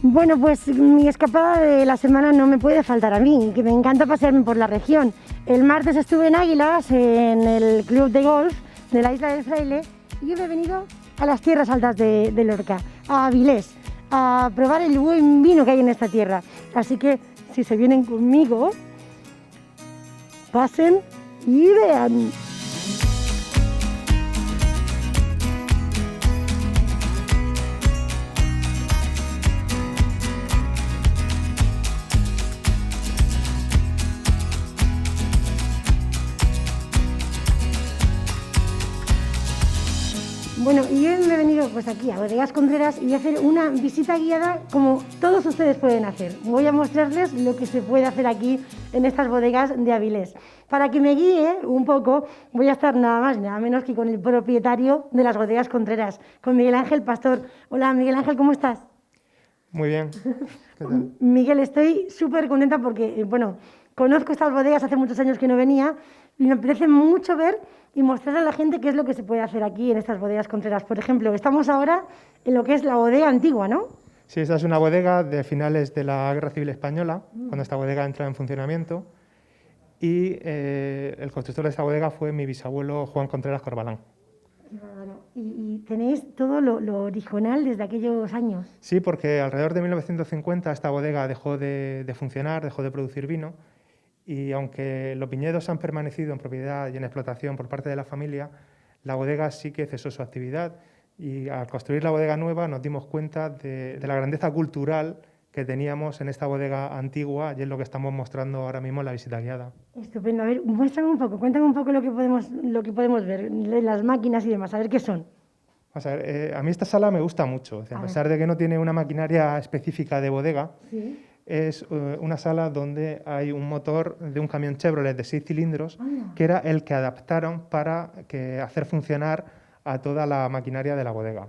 Bueno, pues mi escapada de la semana no me puede faltar a mí, que me encanta pasearme por la región. El martes estuve en Águilas, en el club de golf de la isla del Fraile, y hoy me he venido a las tierras altas de Lorca, a Avilés, a probar el buen vino que hay en esta tierra. Así que, si se vienen conmigo, pasen y vean. Bueno, y hoy me he venido pues aquí a Bodegas Contreras y voy a hacer una visita guiada como todos ustedes pueden hacer. Voy a mostrarles lo que se puede hacer aquí en estas bodegas de Avilés. Para que me guíe un poco, voy a estar nada más, nada menos que con el propietario de las Bodegas Contreras, con Miguel Ángel Pastor. Hola, Miguel Ángel, ¿cómo estás? Muy bien. ¿Qué tal? Miguel, estoy súper contenta porque, bueno, conozco estas bodegas, hace muchos años que no venía y me apetece mucho ver y mostrar a la gente qué es lo que se puede hacer aquí en estas bodegas Contreras. Por ejemplo, estamos ahora en lo que es la bodega antigua, ¿no? Sí, esta es una bodega de finales de la Guerra Civil Española, cuando esta bodega entra en funcionamiento, y el constructor de esta bodega fue mi bisabuelo Juan Contreras Corbalán. Claro. Y tenéis todo lo original desde aquellos años. Sí, porque alrededor de 1950 esta bodega dejó de funcionar, dejó de producir vino, y aunque los viñedos han permanecido en propiedad y en explotación por parte de la familia, la bodega sí que cesó su actividad. Y al construir la bodega nueva nos dimos cuenta de la grandeza cultural que teníamos en esta bodega antigua, y es lo que estamos mostrando ahora mismo en la visita guiada. Estupendo. A ver, muéstrame un poco, cuéntame un poco lo que podemos ver, las máquinas y demás, a ver qué son. Vamos a ver, a mí esta sala me gusta mucho, o sea, a pesar de que no tiene una maquinaria específica de bodega, Sí. es una sala donde hay un motor de un camión Chevrolet de 6 cilindros, que era el que adaptaron para hacer funcionar a toda la maquinaria de la bodega.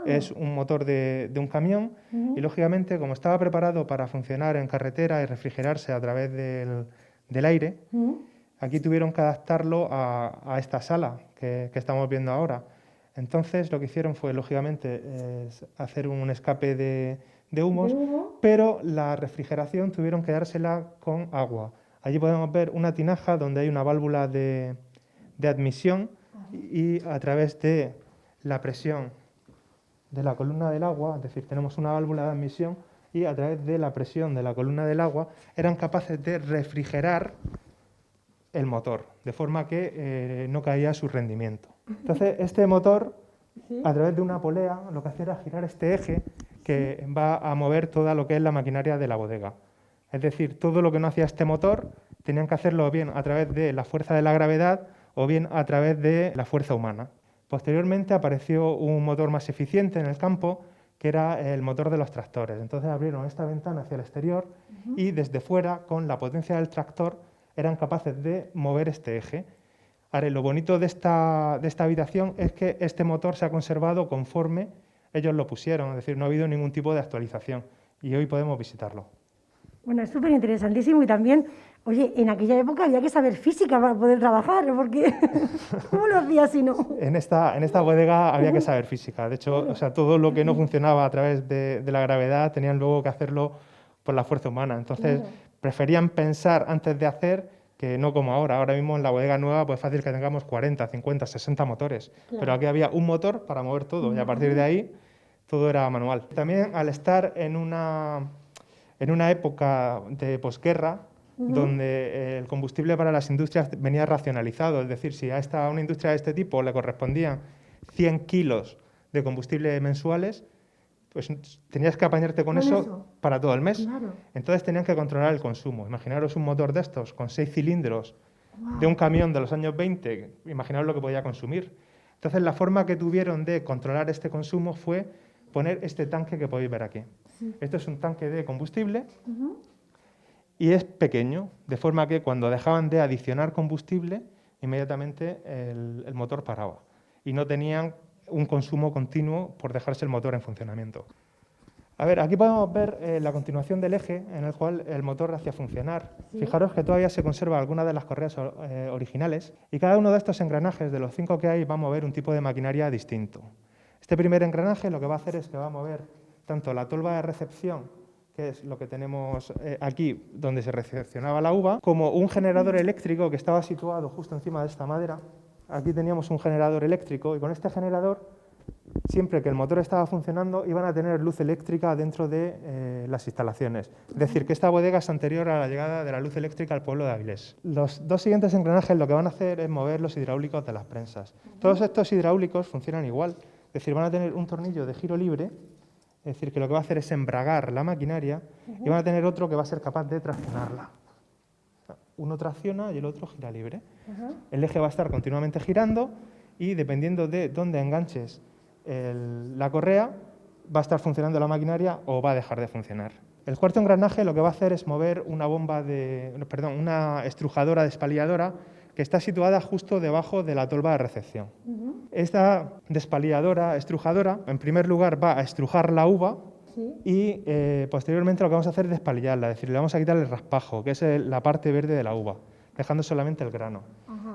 Es un motor de un camión y, lógicamente, como estaba preparado para funcionar en carretera y refrigerarse a través del aire, aquí tuvieron que adaptarlo a esta sala que estamos viendo ahora. Entonces, lo que hicieron fue, lógicamente, hacer un escape de humos, pero la refrigeración tuvieron que dársela con agua. Allí podemos ver una tinaja donde hay una válvula de admisión, y a través de la presión de la columna del agua, es decir, tenemos una válvula de admisión, y a través de la presión de la columna del agua eran capaces de refrigerar el motor, de forma que no caía su rendimiento. Entonces, este motor, a través de una polea, lo que hacía era girar este eje que va a mover toda lo que es la maquinaria de la bodega. Es decir, todo lo que no hacía este motor tenían que hacerlo bien a través de la fuerza de la gravedad o bien a través de la fuerza humana. Posteriormente apareció un motor más eficiente en el campo, que era el motor de los tractores. Entonces abrieron esta ventana hacia el exterior y desde fuera, con la potencia del tractor, eran capaces de mover este eje. Ahora, lo bonito de esta habitación es que este motor se ha conservado conforme ellos lo pusieron, es decir, no ha habido ningún tipo de actualización, y hoy podemos visitarlo. Bueno, es súper interesantísimo y también, oye, en aquella época había que saber física para poder trabajar, porque ¿cómo lo hacías si no? En esta bodega había que saber física. De hecho, o sea, todo lo que no funcionaba a través de la gravedad tenían luego que hacerlo por la fuerza humana. Entonces, preferían pensar antes de hacer, que no como ahora. Ahora mismo en la bodega nueva pues es fácil que tengamos 40, 50, 60 motores. Pero aquí había un motor para mover todo, y a partir de ahí todo era manual. También, al estar en una época de posguerra, donde el combustible para las industrias venía racionalizado, es decir, si a una industria de este tipo le correspondían 100 kilos de combustible mensuales, pues tenías que apañarte con eso para todo el mes. Claro. Entonces tenían que controlar el consumo. Imaginaros un motor de estos con 6 cilindros de un camión de los años 20, imaginaros lo que podía consumir. Entonces, la forma que tuvieron de controlar este consumo fue poner este tanque que podéis ver aquí. Esto es un tanque de combustible y es pequeño, de forma que cuando dejaban de adicionar combustible, inmediatamente el motor paraba y no tenían un consumo continuo por dejarse el motor en funcionamiento. A ver, aquí podemos ver la continuación del eje en el cual el motor hacía funcionar. Fijaros que todavía se conserva alguna de las correas originales, y cada uno de estos engranajes, de los 5 que hay, va a mover un tipo de maquinaria distinto. Este primer engranaje lo que va a hacer es que va a mover tanto la tolva de recepción, que es lo que tenemos aquí, donde se recepcionaba la uva, como un generador eléctrico que estaba situado justo encima de esta madera. Aquí teníamos un generador eléctrico y con este generador, siempre que el motor estaba funcionando, iban a tener luz eléctrica dentro de las instalaciones. Es decir, que esta bodega es anterior a la llegada de la luz eléctrica al pueblo de Avilés. Los dos siguientes engranajes lo que van a hacer es mover los hidráulicos de las prensas. Todos estos hidráulicos funcionan igual, es decir, van a tener un tornillo de giro libre, es decir, que lo que va a hacer es embragar la maquinaria y van a tener otro que va a ser capaz de traccionarla. Uno tracciona y el otro gira libre. El eje va a estar continuamente girando y dependiendo de dónde enganches la correa, va a estar funcionando la maquinaria o va a dejar de funcionar. El cuarto engranaje lo que va a hacer es mover una estrujadora despaliadora que está situada justo debajo de la tolva de recepción. Esta despaliadora, estrujadora, en primer lugar va a estrujar la uva y posteriormente lo que vamos a hacer es despalillarla, es decir, le vamos a quitar el raspajo, que es la parte verde de la uva, dejando solamente el grano.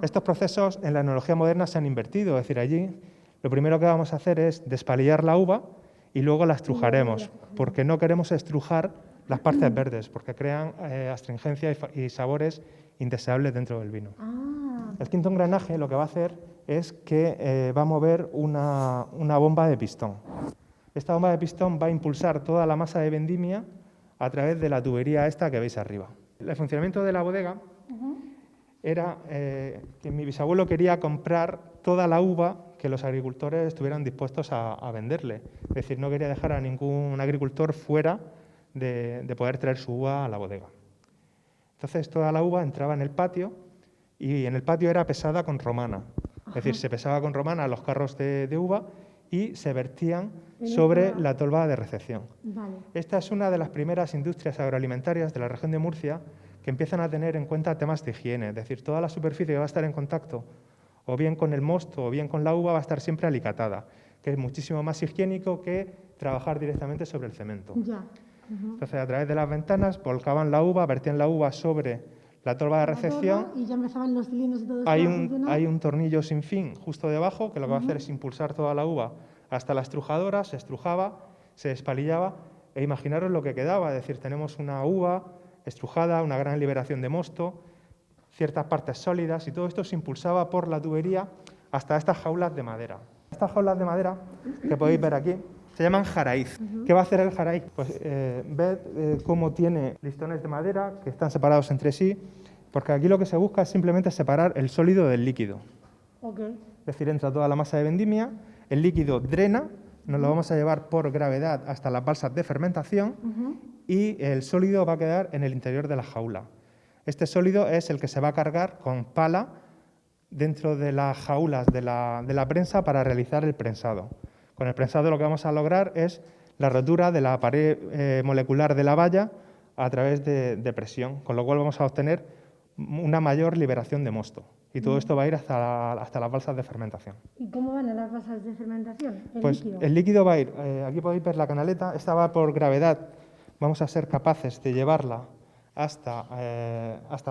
Estos procesos en la enología moderna se han invertido, es decir, allí lo primero que vamos a hacer es despalillar la uva y luego la estrujaremos, porque no queremos estrujar las partes verdes, porque crean astringencia y sabores indeseables dentro del vino. El quinto engranaje lo que va a hacer es que va a mover una bomba de pistón. Esta bomba de pistón va a impulsar toda la masa de vendimia a través de la tubería esta que veis arriba. El funcionamiento de la bodega era que mi bisabuelo quería comprar toda la uva que los agricultores estuvieran dispuestos a venderle. Es decir, no quería dejar a ningún agricultor fuera de poder traer su uva a la bodega. Entonces, toda la uva entraba en el patio y en el patio era pesada con romana. Es decir, se pesaba con romana los carros de uva y se vertían sobre la tolva de recepción. Esta es una de las primeras industrias agroalimentarias de la región de Murcia que empiezan a tener en cuenta temas de higiene. Es decir, toda la superficie que va a estar en contacto o bien con el mosto o bien con la uva va a estar siempre alicatada, que es muchísimo más higiénico que trabajar directamente sobre el cemento. Entonces, a través de las ventanas volcaban la uva, vertían la uva sobre la tolva de recepción. Y ya empezaban los cilindros y todo esto Hay un tornillo sin fin justo debajo que lo que va a hacer es impulsar toda la uva hasta la estrujadora, se estrujaba, se despalillaba e imaginaros lo que quedaba. Es decir, tenemos una uva estrujada, una gran liberación de mosto, ciertas partes sólidas y todo esto se impulsaba por la tubería hasta estas jaulas de madera. Estas jaulas de madera que podéis ver aquí se llaman jaraíz. ¿Qué va a hacer el jaraíz? Pues ved cómo tiene listones de madera que están separados entre sí, porque aquí lo que se busca es simplemente separar el sólido del líquido. Es decir, entra toda la masa de vendimia, el líquido drena, nos lo vamos a llevar por gravedad hasta las balsas de fermentación y el sólido va a quedar en el interior de la jaula. Este sólido es el que se va a cargar con pala dentro de las jaulas de la prensa para realizar el prensado. Con el prensado lo que vamos a lograr es la rotura de la pared molecular de la valla a través de presión, con lo cual vamos a obtener una mayor liberación de mosto. Y todo esto va a ir hasta las balsas de fermentación. ¿Y cómo van a las balsas de fermentación? El líquido va a ir, aquí podéis ver la canaleta, esta va por gravedad, vamos a ser capaces de llevarla hasta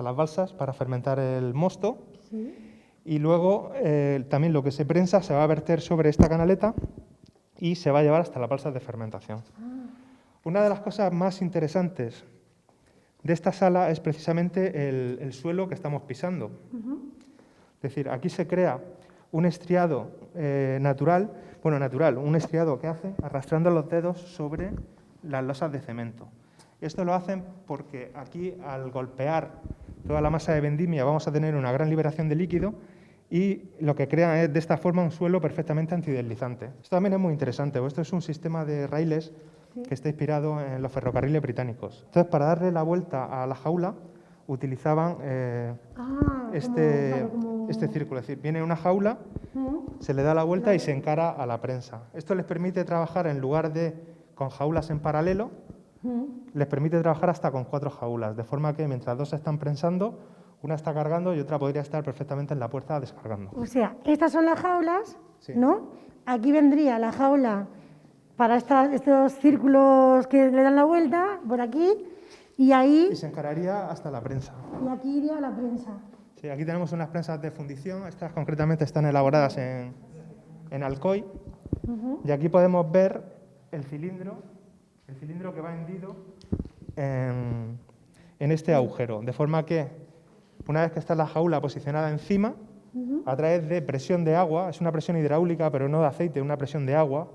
las balsas para fermentar el mosto. Y luego también lo que se prensa se va a verter sobre esta canaleta y se va a llevar hasta las balsas de fermentación. Una de las cosas más interesantes de esta sala es precisamente el suelo que estamos pisando. Es decir, aquí se crea un estriado natural, un estriado que hace arrastrando los dedos sobre las losas de cemento. Esto lo hacen porque aquí, al golpear toda la masa de vendimia, vamos a tener una gran liberación de líquido y lo que crean es de esta forma un suelo perfectamente antideslizante. Esto también es muy interesante, esto es un sistema de raíles que está inspirado en los ferrocarriles británicos. Entonces, para darle la vuelta a la jaula, utilizaban este círculo. Es decir, viene una jaula, se le da la vuelta y se encara a la prensa. Esto les permite trabajar, en lugar de con jaulas en paralelo, les permite trabajar hasta con 4 jaulas, de forma que mientras 2 están prensando, una está cargando y otra podría estar perfectamente en la puerta descargando. O sea, estas son las jaulas, ¿no? Aquí vendría la jaula para estos círculos que le dan la vuelta, por aquí, y ahí... Y se encararía hasta la prensa. Y aquí iría la prensa. Sí, aquí tenemos unas prensas de fundición, estas concretamente están elaboradas en Alcoy, y aquí podemos ver el cilindro el cilindro que va hendido en este agujero, de forma que una vez que está la jaula posicionada encima, a través de presión de agua, es una presión hidráulica pero no de aceite, una presión de agua,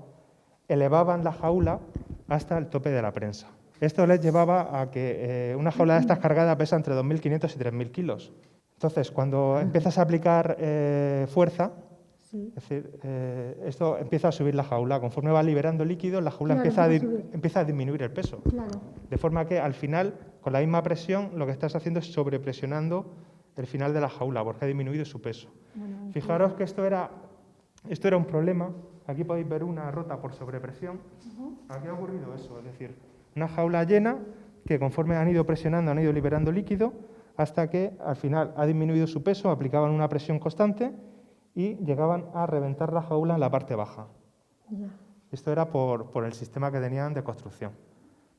elevaban la jaula hasta el tope de la prensa. Esto les llevaba a que una jaula de estas cargada pesa entre 2.500 y 3.000 kilos. Entonces, cuando empiezas a aplicar fuerza, es decir, esto empieza a subir la jaula. Conforme va liberando líquido, la jaula empieza a disminuir el peso. Claro. De forma que al final, con la misma presión, lo que estás haciendo es sobrepresionando el final de la jaula, porque ha disminuido su peso. Bueno, fijaros que esto era un problema. Aquí podéis ver una rota por sobrepresión. Aquí ha ocurrido eso, es decir, una jaula llena que conforme han ido presionando, han ido liberando líquido, hasta que al final ha disminuido su peso, aplicaban una presión constante y llegaban a reventar la jaula en la parte baja. Esto era por el sistema que tenían de construcción.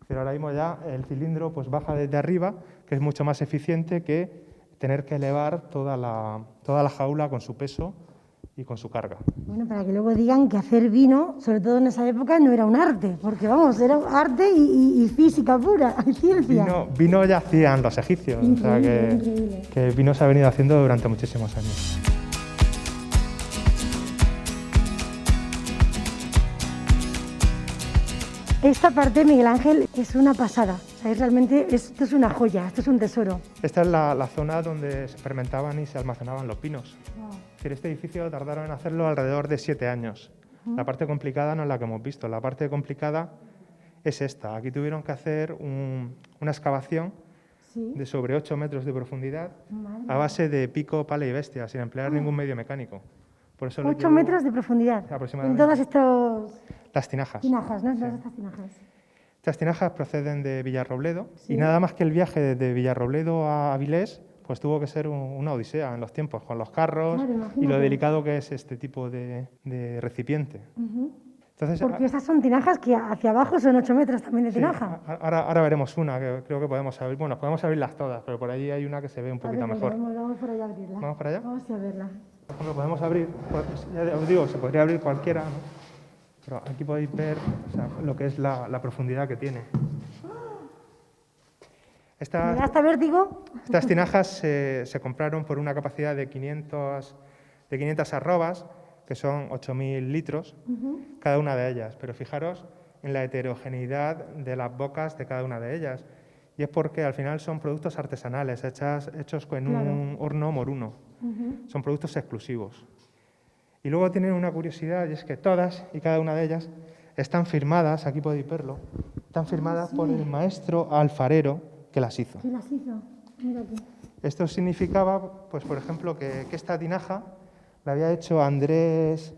Pero ahora mismo ya el cilindro pues baja desde arriba, que es mucho más eficiente que tener que elevar toda la jaula con su peso y con su carga. Bueno, para que luego digan que hacer vino, sobre todo en esa época, no era un arte, porque vamos, era arte y física pura, y ciencia. Vino ya hacían los egipcios, increíble, o sea que el vino se ha venido haciendo durante muchísimos años. Esta parte, Miguel Ángel, es una pasada. O sea, realmente esto es una joya, esto es un tesoro. Esta es la zona donde se fermentaban y se almacenaban los pinos. Wow. Es decir, este edificio tardaron en hacerlo alrededor de 7 años. La parte complicada no es la que hemos visto. La parte complicada es esta. Aquí tuvieron que hacer una excavación de sobre 8 metros de profundidad a base de pico, pala y bestia, sin emplear ningún medio mecánico. Por eso 8 metros de profundidad en todas estas... Las tinajas. Tinajas, ¿no? Sí. Estas tinajas. Estas tinajas proceden de Villarrobledo y nada más que el viaje desde Villarrobledo a Avilés pues tuvo que ser una odisea en los tiempos, con los carros y lo delicado que es este tipo de recipiente. Entonces, porque estas son tinajas que hacia abajo son 8 metros también de tinaja. Ahora veremos una que creo que podemos abrir. Bueno, podemos abrirlas todas, pero por allí hay una que se ve un poquito mejor. Vamos por allá a abrirla. ¿Vamos para allá? Vamos a verla. Por ejemplo, podemos abrir, pues, ya os digo, se podría abrir cualquiera, ¿no? Pero aquí podéis ver lo que es la profundidad que tiene. ¿Me da hasta vértigo? Estas tinajas se compraron por una capacidad de 500 arrobas, que son 8.000 litros, cada una de ellas. Pero fijaros en la heterogeneidad de las bocas de cada una de ellas. Y es porque al final son productos artesanales, hechos con un horno moruno. Son productos exclusivos. Y luego tienen una curiosidad, y es que todas y cada una de ellas están firmadas, aquí podéis verlo, están firmadas por el maestro alfarero que las hizo. ¿Qué las hizo? Mira aquí. Esto significaba, pues por ejemplo, que esta tinaja la había hecho Andrés...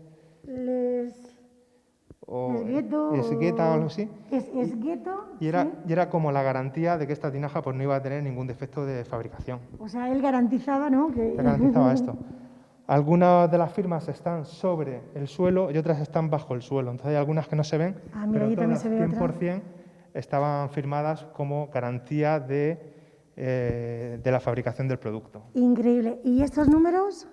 Esgueta o algo así. Esgueto. Y era como la garantía de que esta tinaja pues, no iba a tener ningún defecto de fabricación. O sea, él garantizaba, ¿no? Él garantizaba esto. Algunas de las firmas están sobre el suelo y otras están bajo el suelo. Entonces hay algunas que no se ven, pero todas 100% estaban firmadas como garantía de la fabricación del producto. Increíble. ¿Y estos números?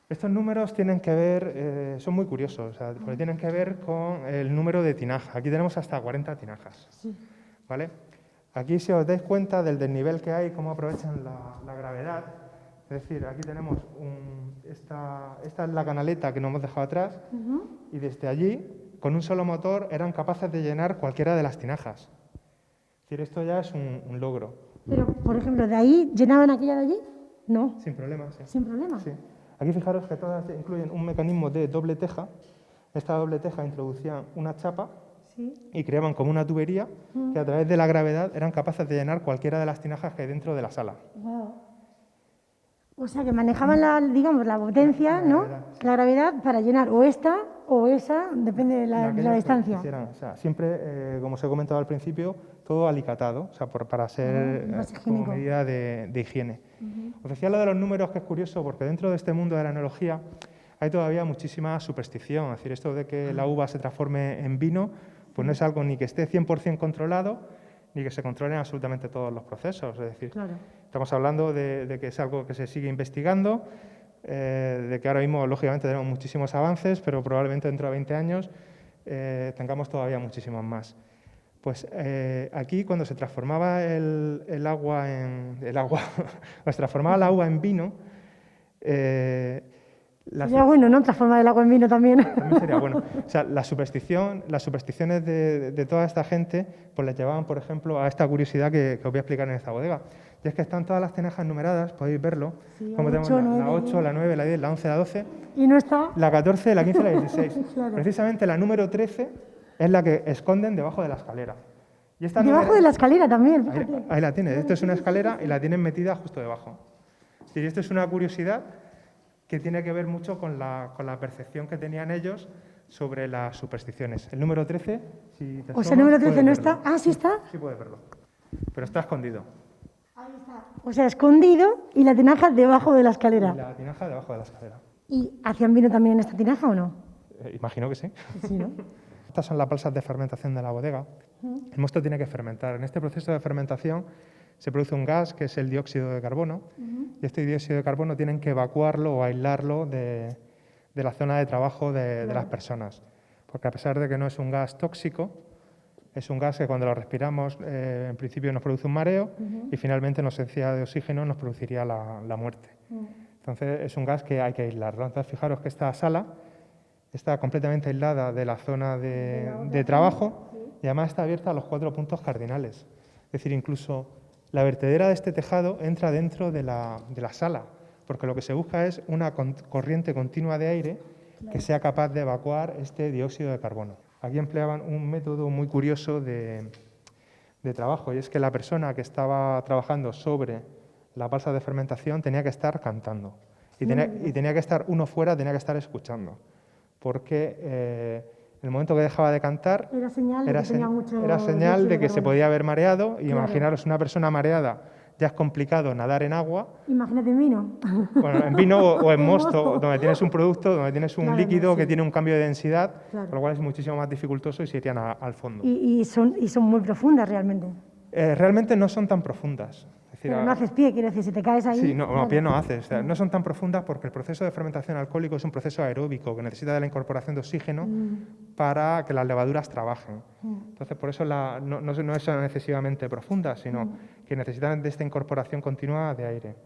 Estos números tienen que ver, son muy curiosos, porque tienen que ver con el número de tinaja. Aquí tenemos hasta 40 tinajas. Sí. ¿Vale? Aquí, si os dais cuenta del desnivel que hay, cómo aprovechan la gravedad. Es decir, aquí tenemos esta es la canaleta que nos hemos dejado atrás y desde allí, con un solo motor, eran capaces de llenar cualquiera de las tinajas. Es decir, esto ya es un logro. Pero, por ejemplo, ¿de ahí llenaban aquella de allí? No. Sin problema, sí. ¿Sin problema? Sí. Aquí fijaros que todas incluyen un mecanismo de doble teja. Esta doble teja introducía una chapa y creaban como una tubería que a través de la gravedad eran capaces de llenar cualquiera de las tinajas que hay dentro de la sala. Wow. O sea, que manejaban la potencia, ¿no? La gravedad para llenar o esta o esa, depende de la distancia. O sea, siempre, como os he comentado al principio, todo alicatado, o sea, para ser como medida de higiene. Os decía lo de los números, que es curioso, porque dentro de este mundo de la enología hay todavía muchísima superstición. Es decir, esto de que la uva se transforme en vino, pues no es algo ni que esté 100% controlado, ni que se controlen absolutamente todos los procesos. Es decir, estamos hablando de que es algo que se sigue investigando, de que ahora mismo, lógicamente, tenemos muchísimos avances, pero probablemente dentro de 20 años tengamos todavía muchísimos más. Pues aquí cuando se transformaba el agua en... cuando se transformaba el agua en vino... sería bueno, ¿no? Transformar el agua en vino también. También sería bueno. O sea, las supersticiones de toda esta gente pues les llevaban, por ejemplo, a esta curiosidad que os voy a explicar en esta bodega. Y es que están todas las tinajas numeradas, podéis verlo, sí, como tenemos la 8, la 9, la 10, la 11, la 12... Y no está... La 14, la 15 y la 16. Claro. Precisamente la número 13 es la que esconden debajo de la escalera. Y esta debajo de la escalera también, ahí la tienes. Esto es una escalera y la tienen metida justo debajo. Y esto es una curiosidad que tiene que ver mucho con la percepción que tenían ellos sobre las supersticiones. El número 13, si te asomas, el número 13 no verlo. está. Ah, ¿sí está? Sí puedes verlo. Pero está escondido. Ahí está. O sea, escondido y la tinaja debajo de la escalera. Y la tinaja debajo de la escalera. ¿Y hacían vino también en esta tinaja o no? Imagino que sí. Sí, ¿no? Estas son las balsas de fermentación de la bodega. El mosto tiene que fermentar. En este proceso de fermentación se produce un gas que es el dióxido de carbono. Y este dióxido de carbono tienen que evacuarlo o aislarlo de la zona de trabajo de las personas. Porque a pesar de que no es un gas tóxico, es un gas que cuando lo respiramos en principio nos produce un mareo y finalmente en ausencia de oxígeno nos produciría la muerte. Entonces es un gas que hay que aislarlo. Entonces fijaros que esta sala está completamente aislada de la zona de trabajo y además está abierta a los 4 puntos cardinales. Es decir, incluso la vertedera de este tejado entra dentro de la sala, porque lo que se busca es una corriente continua de aire que sea capaz de evacuar este dióxido de carbono. Aquí empleaban un método muy curioso de trabajo, y es que la persona que estaba trabajando sobre la balsa de fermentación tenía que estar cantando. Y tenía que estar uno fuera, tenía que estar escuchando. Porque en el momento que dejaba de cantar, era señal de que se podía haber mareado. Y imaginaros, una persona mareada, ya es complicado nadar en agua. Imagínate en vino. Bueno, en vino o en mosto, donde tienes un producto, donde tienes un líquido que tiene un cambio de densidad, con lo cual es muchísimo más dificultoso y se irían al fondo. Y son muy profundas realmente. Realmente no son tan profundas. Es decir, pero no haces pie, quiero decir, si te caes ahí... Sí, no, pie no haces. O sea, no son tan profundas porque el proceso de fermentación alcohólico es un proceso aeróbico que necesita de la incorporación de oxígeno para que las levaduras trabajen. Entonces, por eso no son excesivamente profundas, sino que necesitan de esta incorporación continua de aire.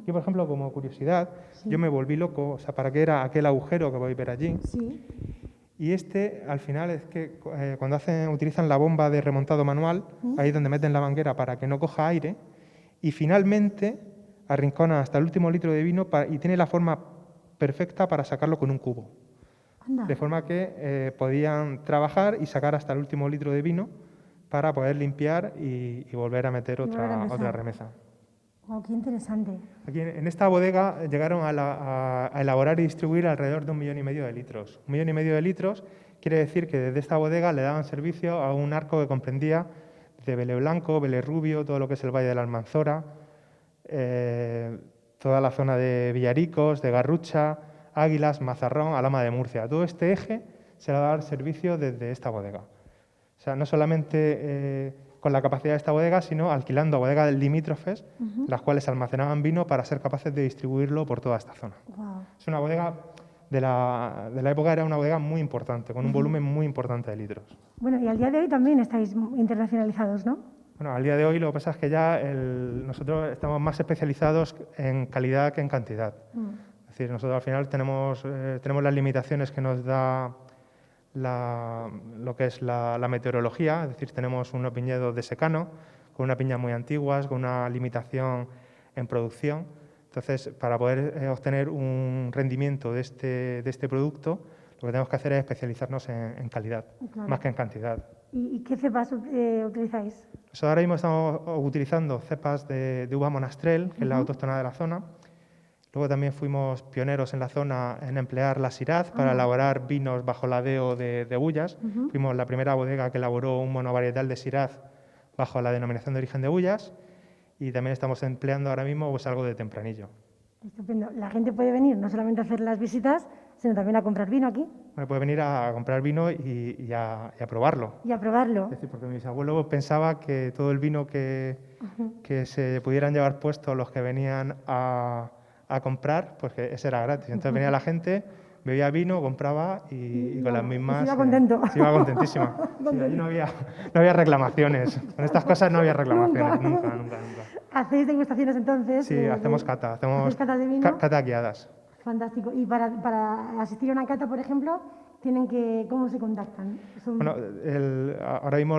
Yo, por ejemplo, como curiosidad, yo me volví loco, o sea, ¿para qué era aquel agujero que podéis ver allí? Sí. Y al final, es que cuando utilizan la bomba de remontado manual, ahí es donde meten la manguera para que no coja aire, y finalmente arrinconan hasta el último litro de vino y tiene la forma perfecta para sacarlo con un cubo. Anda. De forma que podían trabajar y sacar hasta el último litro de vino para poder limpiar y volver a meter otra remesa. Oh, qué interesante. Aquí en esta bodega llegaron a elaborar y distribuir alrededor de 1,5 millones de litros. 1,5 millones de litros quiere decir que desde esta bodega le daban servicio a un arco que comprendía de Vele Blanco, Vele Rubio, todo lo que es el Valle de la Almanzora, toda la zona de Villaricos, de Garrucha, Águilas, Mazarrón, Alhama de Murcia. Todo este eje se le va a dar servicio desde esta bodega. O sea, no solamente con la capacidad de esta bodega, sino alquilando bodegas limítrofes, las cuales almacenaban vino para ser capaces de distribuirlo por toda esta zona. Wow. Es una bodega de la época, era una bodega muy importante, con un volumen muy importante de litros. Bueno, y al día de hoy también estáis internacionalizados, ¿no? Bueno, al día de hoy lo que pasa es que ya nosotros estamos más especializados en calidad que en cantidad. Es decir, nosotros al final tenemos las limitaciones que nos da lo que es la meteorología, es decir, tenemos unos viñedos de secano, con unas piñas muy antiguas, con una limitación en producción. Entonces, para poder obtener un rendimiento de este producto, lo que tenemos que hacer es especializarnos en calidad, más que en cantidad. ¿Y qué cepas utilizáis? Pues ahora mismo estamos utilizando cepas de uva monastrell, que es la autóctona de la zona. Luego también fuimos pioneros en la zona en emplear la Syrah para elaborar vinos bajo la DO de Bullas. Fuimos la primera bodega que elaboró un monovarietal de Syrah bajo la denominación de origen de Bullas. Y también estamos empleando ahora mismo pues, algo de tempranillo. Estupendo. La gente puede venir no solamente a hacer las visitas, sino también a comprar vino aquí. Bueno, puede venir a comprar vino y a probarlo. Y a probarlo. Es decir, porque mis abuelos pensaban que todo el vino que se pudieran llevar puesto los que venían a comprar, pues que ese era gratis. Entonces venía la gente, bebía vino, compraba y con las mismas... se iba contento. Se iba contentísima. Sí, allí no había reclamaciones. Con estas cosas no había reclamaciones, nunca. ¿Hacéis degustaciones entonces? Sí, hacemos cata. Hacemos ¿hacéis cata de vino? cata guiadas. Fantástico. Y para asistir a una cata, por ejemplo, ¿cómo se contactan? Bueno, ahora mismo,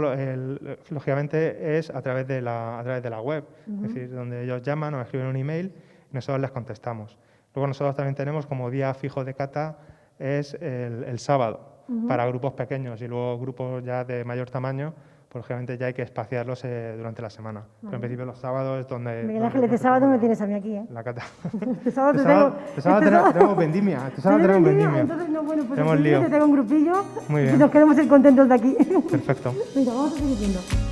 lógicamente, es a través de la web. Es decir, donde ellos llaman o escriben un email y nosotros les contestamos. Luego nosotros también tenemos como día fijo de cata es el sábado para grupos pequeños, y luego grupos ya de mayor tamaño, pues lógicamente ya hay que espaciarlos durante la semana. Pero en principio los sábados es donde... Miguel Ángel, este sábado me tienes a mí aquí, ¿eh? La cata. Este sábado tenemos vendimia. Este sábado tenemos vendimia. Entonces, no, bueno, pues tenemos lío. te tengo un grupillo. Muy bien. Y nos queremos ir contentos de aquí. Perfecto. Venga, vamos a seguir viendo.